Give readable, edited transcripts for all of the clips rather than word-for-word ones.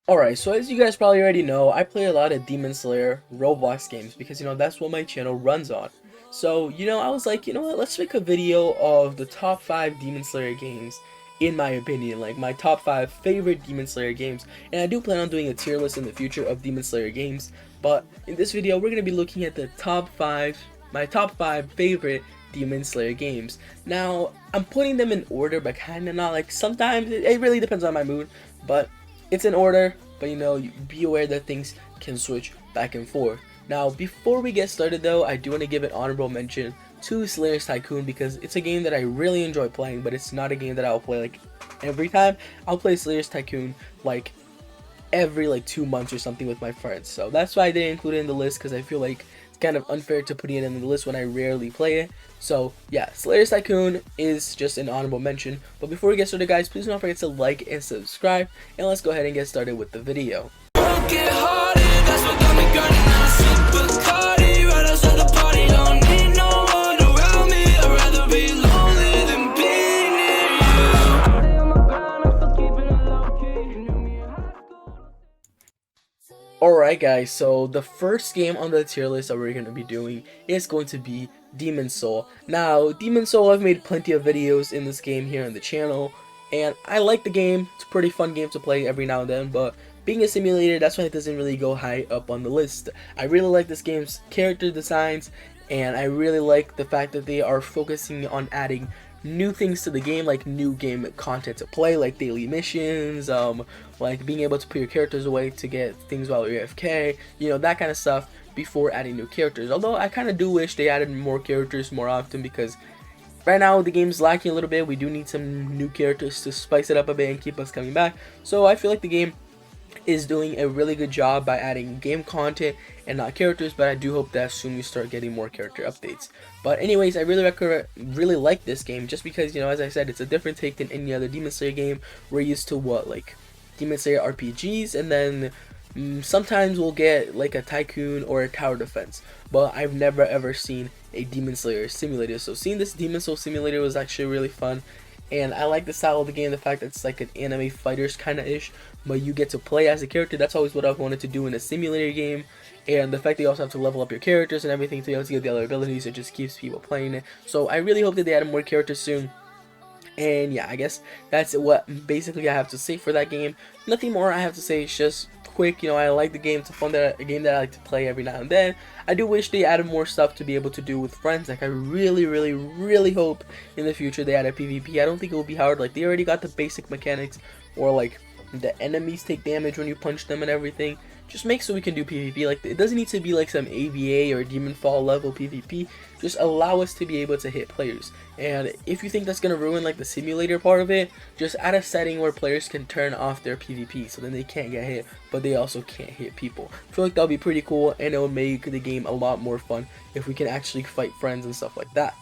Alright, so as you guys probably already know, I play a lot of Demon Slayer Roblox games because, that's what my channel runs on. So, I was like, you know what, let's make a video of the top 5 Demon Slayer games, in my opinion, like my top 5 favorite Demon Slayer games. And I do plan on doing a tier list in the future of Demon Slayer games, but in this video, we're going to be looking at my top 5 favorite Demon Slayer games. Now, I'm putting them in order, but kind of not, like, sometimes, it really depends on my mood, but it's in order, but be aware that things can switch back and forth. Now, before we get started though, I do want to give an honorable mention to Slayer's Tycoon because it's a game that I really enjoy playing, but it's not a game that I'll play like every time. I'll play Slayer's Tycoon like every 2 months or something with my friends. So that's why I didn't include it in the list, because I feel like it's kind of unfair to put it in the list when I rarely play it. So yeah, Slayer's Tycoon is just an honorable mention. But before we get started, guys, please don't forget to like and subscribe, and let's go ahead and get started with the video. Alright guys, so the first game on the tier list that we're going to be doing is going to be Demon Soul. Now, Demon Soul, I've made plenty of videos in this game here on the channel, and I like the game. It's a pretty fun game to play every now and then, but being a simulator, that's why it doesn't really go high up on the list. I really like this game's character designs, and I really like the fact that they are focusing on adding new things to the game, like new game content to play, like daily missions, like being able to put your characters away to get things while you're AFK, that kind of stuff before adding new characters. Although I kind of do wish they added more characters more often, because right now the game's lacking a little bit. We do need some new characters to spice it up a bit and keep us coming back. So I feel like the game is doing a really good job by adding game content and not characters, but I do hope that soon we start getting more character updates. But anyways, I really like this game just because, as I said, it's a different take than any other Demon Slayer game. We're used to like Demon Slayer RPGs, and then sometimes we'll get like a Tycoon or a tower defense, but I've never ever seen a Demon Slayer simulator. So seeing this Demon Soul simulator was actually really fun. And I like the style of the game, the fact that it's like an anime fighters kind of ish, but you get to play as a character. That's always what I've wanted to do in a simulator game. And the fact that you also have to level up your characters and everything to be able to get the other abilities, it just keeps people playing it. So I really hope that they add more characters soon. And yeah, I guess that's what basically I have to say for that game. Nothing more I have to say. It's just quick. I like the game. It's a game that I like to play every now and then. I do wish they added more stuff to be able to do with friends. Like, I really hope in the future they add a PvP. I don't think it will be hard. Like, they already got the basic mechanics, or like the enemies take damage when you punch them and everything. Just make so we can do PvP. Like, it doesn't need to be like some AVA or Demon Fall level PvP. Just allow us to be able to hit players. And if you think that's gonna ruin like the simulator part of it, just add a setting where players can turn off their PvP, so then they can't get hit, but they also can't hit people. I feel like that'll be pretty cool, and it will make the game a lot more fun if we can actually fight friends and stuff like that.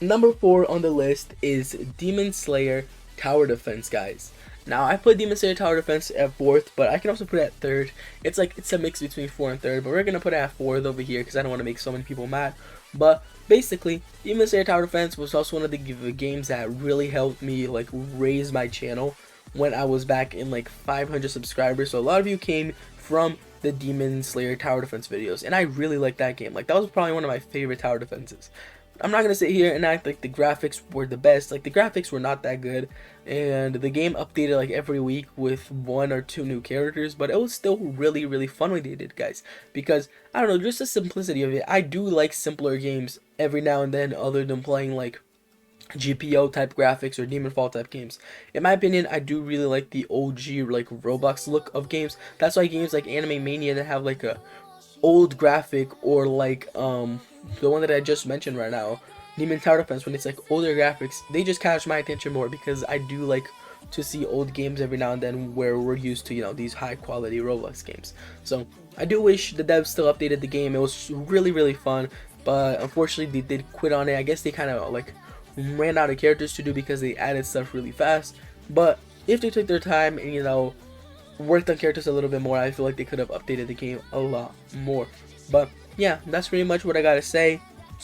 Number 4 on the list is Demon Slayer Tower Defense, guys. Now, I put Demon Slayer Tower Defense at 4th, but I can also put it at 3rd. It's a mix between 4 and 3rd, but we're going to put it at 4th over here because I don't want to make so many people mad. But basically, Demon Slayer Tower Defense was also one of the games that really helped me like raise my channel when I was back in like 500 subscribers. So a lot of you came from the Demon Slayer Tower Defense videos, and I really liked that game. Like, that was probably one of my favorite tower defenses. I'm not gonna sit here and act like the graphics were the best. Like, the graphics were not that good, and the game updated like every week with 1 or 2 new characters, but it was still really fun when they did, guys, because I don't know, just the simplicity of it. I do like simpler games every now and then, other than playing like GPO type graphics or Demon Fall type games. In my opinion, I do really like the OG like Roblox look of games. That's why games like Anime Mania that have like a old graphic, or like the one that I just mentioned right now, Demon Tower Defense, when it's like older graphics, they just catch my attention more, because I do like to see old games every now and then where we're used to, these high quality Roblox games. So I do wish the devs still updated the game. It was really fun, but unfortunately they did quit on it. I guess they kind of like ran out of characters to do because they added stuff really fast. But if they took their time and worked on characters a little bit more, I feel like they could have updated the game a lot more. But yeah, that's pretty much what I gotta say.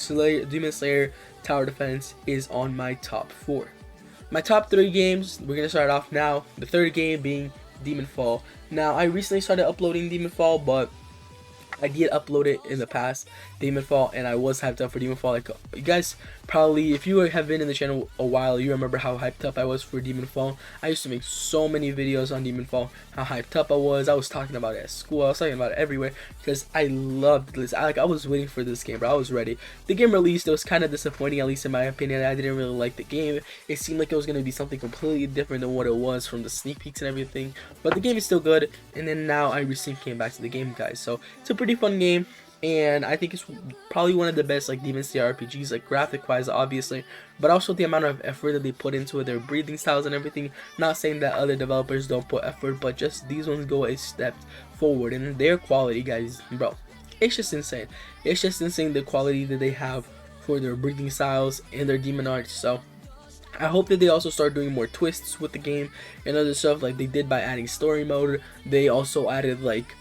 Demon Slayer Tower Defense is on my top 4. My top 3 games, we're gonna start off now. The third game being Demon Fall. Now I recently started uploading Demon Fall, but I did upload it in the past, Demon Fall, and I was hyped up for Demon Fall. Like, you guys probably, if you have been in the channel a while, you remember how hyped up I was for Demon Fall. I used to make so many videos on Demon Fall, how hyped up I was talking about it at school, I was talking about it everywhere, because I loved this. I was waiting for this game, bro. I was ready. The game released, it was kind of disappointing, at least in my opinion. I didn't really like the game. It seemed like it was going to be something completely different than what it was from the sneak peeks and everything, but the game is still good. And then now I recently came back to the game, guys, so it's a pretty fun game, and I think it's probably one of the best like Demon Slayer RPGs, like graphic wise obviously, but also the amount of effort that they put into it, their breathing styles and everything. Not saying that other developers don't put effort, but just these ones go a step forward in their quality, guys, bro. It's just insane. It's just insane the quality that they have for their breathing styles and their demon arts. So I hope that they also start doing more twists with the game and other stuff like they did by adding story mode. They also added like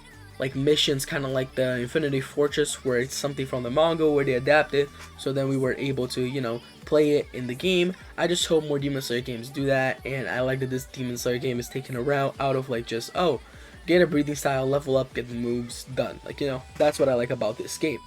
missions, kind of like the Infinity Fortress, where it's something from the manga where they adapted, so then we were able to, you know, play it in the game. I just hope more Demon Slayer games do that, and I like that this Demon Slayer game is taking a route out of like just, oh, get a breathing style, level up, get the moves done. Like, you know, that's what I like about this game.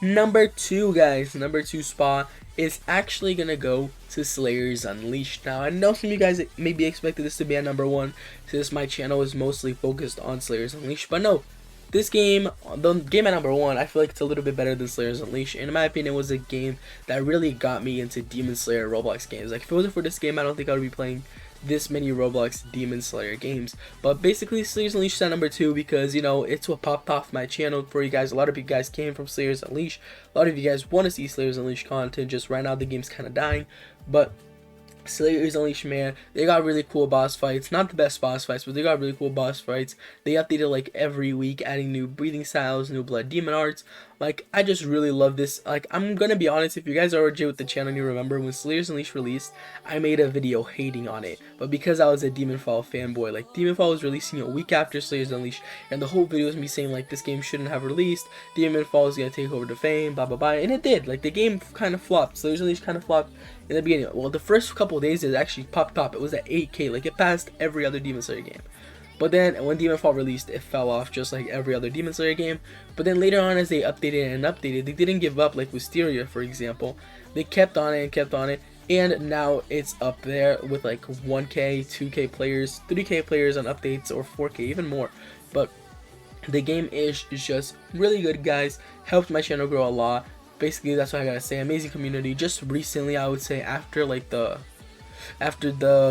Number 2, guys, number 2 spot is actually gonna go to Slayers Unleashed. Now I know some of you guys maybe expected this to be at number 1 since my channel is mostly focused on Slayers Unleashed, but no, this game, the game at number 1, I feel like it's a little bit better than Slayers Unleashed. In my opinion, it was a game that really got me into Demon Slayer Roblox games. Like, if it wasn't for this game, I don't think I would be playing this many Roblox Demon Slayer games. But basically, Slayers Unleashed at number 2 because, you know, it's what popped off my channel for you guys. A lot of you guys came from Slayers Unleashed. A lot of you guys want to see Slayers Unleashed content. Just right now the game's kind of dying, but Slayers Unleashed, man, they got really cool boss fights. Not the best boss fights, but they got really cool boss fights. They updated like every week, adding new breathing styles, new blood demon arts. Like, I just really love this. Like, I'm gonna be honest, if you guys are OG with the channel and you remember when Slayers Unleashed released, I made a video hating on it. But because I was a Demon Fall fanboy, like, Demon Fall was releasing a week after Slayers Unleashed, and the whole video was me saying, like, this game shouldn't have released, Demon Fall is gonna take over the fame, blah blah blah, and it did. Like, the game kind of flopped. Slayers Unleashed kind of flopped in the beginning. Well, the first couple of days it actually popped up. It was at 8K, like, it passed every other Demon Slayer game. But then when Demon Fall released, it fell off just like every other Demon Slayer game. But then later on, as they updated and updated, they didn't give up, like Wisteria, for example. They kept on it and kept on it, and now it's up there with like 1K, 2K players, 3K players on updates, or 4K, even more. But the game is just really good, guys. Helped my channel grow a lot. Basically, that's what I gotta say. Amazing community. Just recently, I would say, after the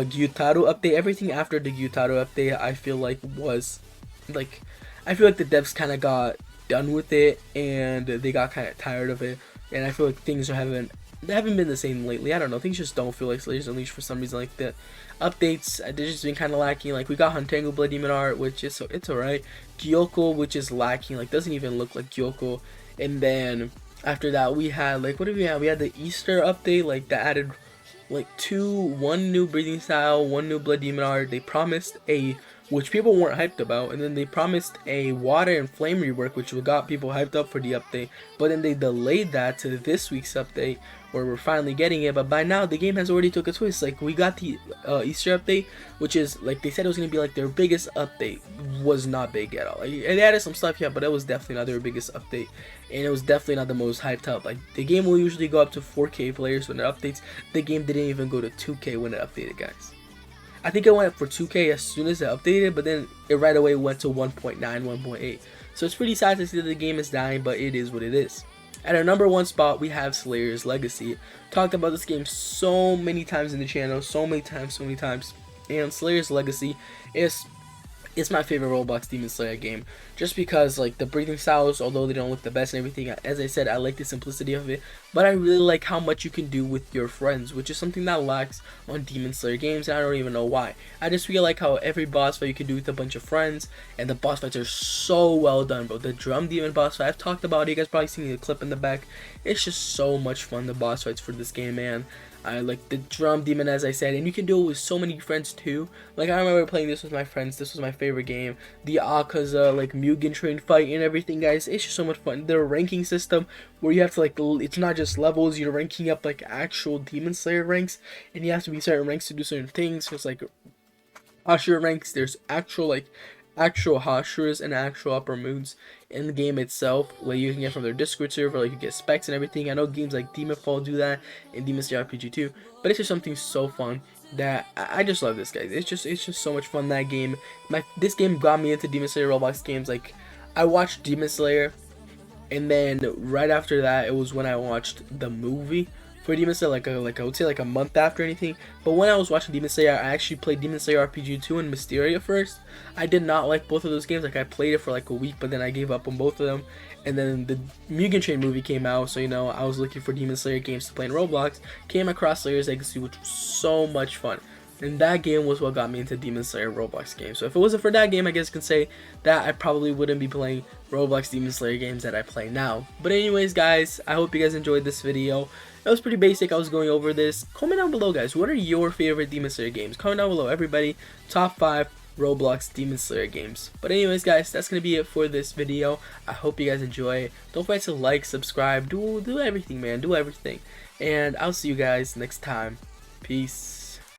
Gyutaro update, everything after the Gyutaro update, I feel like was like, I feel like the devs kind of got done with it and they got kind of tired of it, and I feel like things haven't been the same lately. I don't know, things just don't feel like Slayers Unleashed for some reason. Like, the updates, they've just been kind of lacking. Like, we got Huntango Blood Demon art, which is, it's alright. Gyoko, which is lacking, like, doesn't even look like Gyoko. And then after that, we had, like, what did we have? We had the Easter update, like, that added like one new breathing style, one new blood demon art. They promised which people weren't hyped about, and then they promised a water and flame rework, which got people hyped up for the update, but then they delayed that to this week's update, where we're finally getting it. But by now the game has already took a twist. Like, we got the Easter update, which is, like, they said it was going to be like their biggest update. Was not big at all. Like, they added some stuff, yeah, but it was definitely not their biggest update, and it was definitely not the most hyped up. Like, the game will usually go up to 4K players when it updates. The game didn't even go to 2K when it updated, guys. I think it went for 2K as soon as it updated, but then it right away went to 1.9, 1.8. So it's pretty sad to see that the game is dying, but it is what it is. At our number 1 spot, we have Slayer's Legacy. Talked about this game so many times in the channel, so many times. And Slayer's Legacy is my favorite Roblox Demon Slayer game, just because, like, the breathing styles, although they don't look the best and everything, as I said, I like the simplicity of it, but I really like how much you can do with your friends, which is something that lacks on Demon Slayer games, and I don't even know why. I just really like how every boss fight you can do with a bunch of friends, and the boss fights are so well done, bro. The drum demon boss fight, I've talked about it, you guys probably seen the clip in the back. It's just so much fun, the boss fights for this game, man. I like the drum demon, as I said, and you can do it with so many friends too. Like, I remember playing this with my friends. This was my favorite game. The Akaza, like, Mugen Train fight and everything, guys. It's just so much fun. The ranking system where you have to, like, it's not just levels. You're ranking up, like, actual Demon Slayer ranks, and you have to be certain ranks to do certain things. So it's like Hashira ranks. There's actual Hashiras and actual upper moons in the game itself. Like you can get from their Discord server, like you get specs and everything. I know games like Demon Fall do that and Demon Slayer RPG 2, but it's just something so fun that I just love this, guys. It's just so much fun, that game. This game got me into Demon Slayer Roblox games. Like I watched Demon Slayer, and then right after that, it was when I watched the movie for Demon Slayer, like I would say like a month after anything. But when I was watching Demon Slayer, I actually played Demon Slayer RPG 2 and Mysteria first. I did not like both of those games. Like I played it for like a week, but then I gave up on both of them. And then the Mugen Train movie came out, so you know I was looking for Demon Slayer games to play in Roblox. Came across Slayer's Legacy, which was so much fun. And that game was what got me into Demon Slayer Roblox games. So if it wasn't for that game, I guess you can say that I probably wouldn't be playing Roblox Demon Slayer games that I play now. But anyways, guys, I hope you guys enjoyed this video. It was pretty basic. I was going over this. Comment down below, guys. What are your favorite Demon Slayer games? Comment down below, everybody. Top 5 Roblox Demon Slayer games. But anyways, guys, that's gonna be it for this video. I hope you guys enjoy. Don't forget to like, subscribe, do everything, man. Do everything. And I'll see you guys next time. Peace.